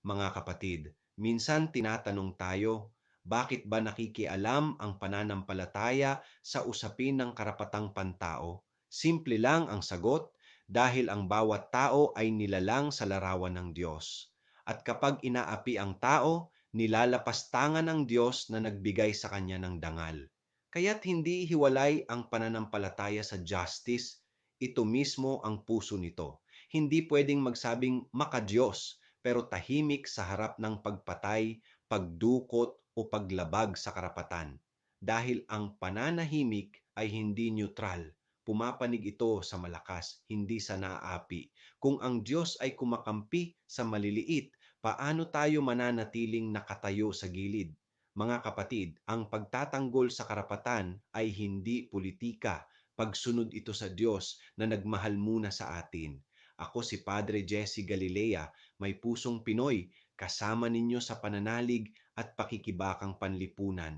Mga kapatid, minsan tinatanong tayo, bakit ba nakikialam ang pananampalataya sa usapin ng karapatang pantao? Simple lang ang sagot, dahil ang bawat tao ay nilalang sa larawan ng Diyos. At kapag inaapi ang tao, nilalapastangan ng Diyos na nagbigay sa kanya ng dangal. Kaya't hindi hiwalay ang pananampalataya sa justice, ito mismo ang puso nito. Hindi pwedeng magsabing makadiyos pero tahimik sa harap ng pagpatay, pagdukot o paglabag sa karapatan. Dahil ang pananahimik ay hindi neutral. Pumapanig ito sa malakas, hindi sa naaapi. Kung ang Diyos ay kumakampi sa maliliit, paano tayo mananatiling nakatayo sa gilid? Mga kapatid, ang pagtatanggol sa karapatan ay hindi politika. Pagsunod ito sa Diyos na nagmahal muna sa atin. Ako si Padre Jesse Galilea, may pusong Pinoy, kasama ninyo sa pananalig at pakikibakang panlipunan.